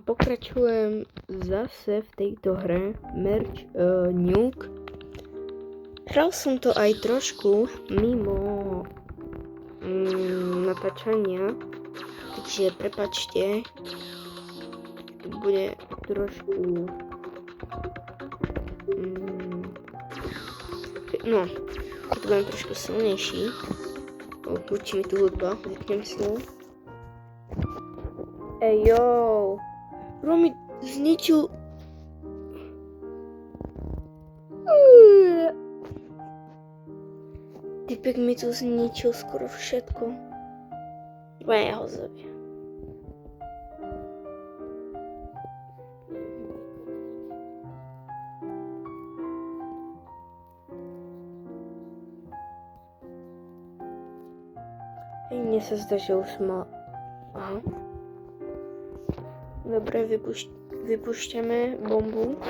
Pokračujem zase v tejto hre Merge Nuke. Hral som to aj trošku mimo natáčania, takže prepáčte, to bude trošku to budem trošku silnejší. Určí mi tu hudba, zvyknem si. Ej, jo, bro mi zničil. Typek mi tu zničil skoro všetko. Ja ho zabijem. Hej, mne sa zdá, že už má... Aha. Dobre, vypúšťame bombu.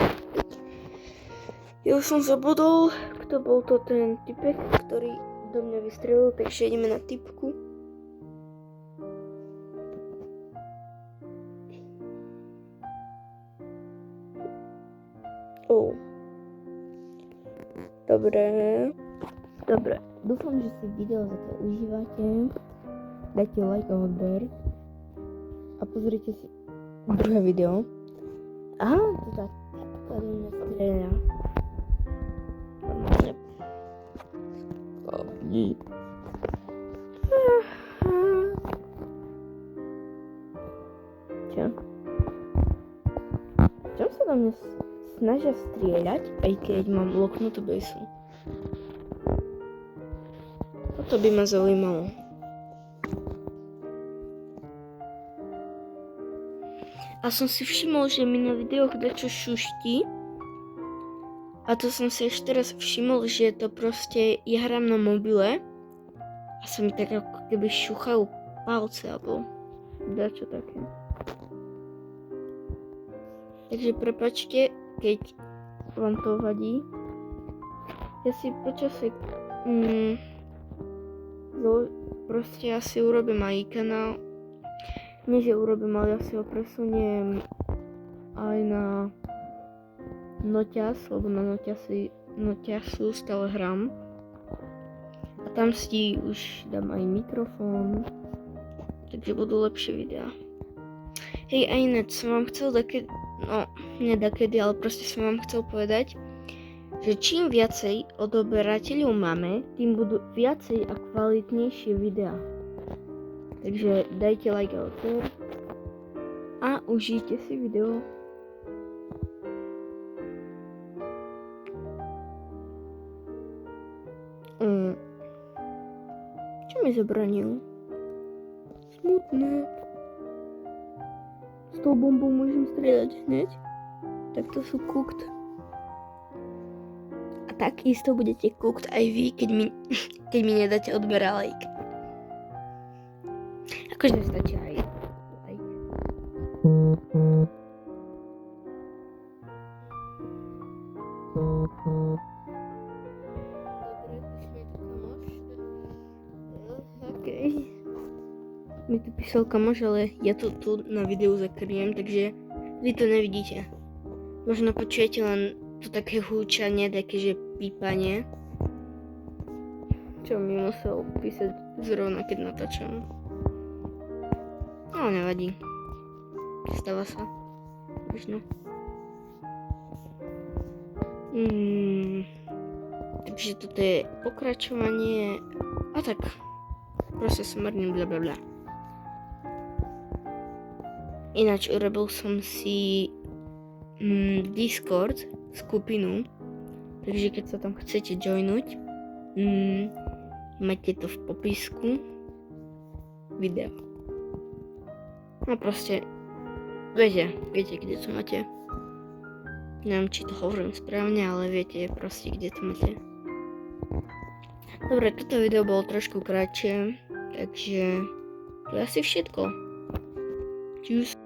Ja už som zabudol, kto bol to ten typek, ktorý do mňa vystrelil, takže ideme na typku. Dobre. Dúfam, že si video za to užívate. Dajte like a odber. A pozrite si druhé video. Aha, to tak tady mňa strieľa. Normálne. Čo? Čom sa do mňa snažia strieľať, aj keď mám loknutú besu? To by ma zaujímalo. A som si všimol, že mi na videoch dačo šuští. A to som si ešte teraz všimol, že to proste ja hrám na mobile. A sa mi tak ako keby šuchajú palce, alebo dačo také. Takže prepáčte, keď vám to vadí. Ja si počasek... proste asi urobím aj kanál. Nie, že urobím, ale ja si ho presuniem aj na Noťas, lebo na Noťasu stále hrám. A tam si už dám aj mikrofón, takže budú lepšie videá. Hej, a ináč som vám chcel ale proste som vám chcel povedať, že čím viacej odoberateľov máme, tým budú viacej a kvalitnejšie videá. Takže dajte like a odber a užijte si video. Čo mi zabranil? Smutné. S tou bombou môžem strieľať hneď? Tak to sú cooked. Takisto budete cooked aj vy, keď mi nedáte odber a like. Akože stačí aj like. Okej. Mi tu písal kamoš, ale ja to tu na videu zakryjem, takže vy to nevidíte. Možno počujete len to také húčanie, také, že pípanie. Čo mi musel písať zrovna, keď natáčam. No, nevadí. Stáva sa. Možno. Takže toto je pokračovanie. A tak. Proste smrním blablabla. Ináč urobil som si Discord skupinu, takže keď sa tam chcete joinúť, máte to v popisku videa. No proste viete, kde to máte. Neviem, či to hovorím správne, ale viete proste, kde to máte. Dobre, toto video bolo trošku kratšie, takže to je asi všetko. Tschüss.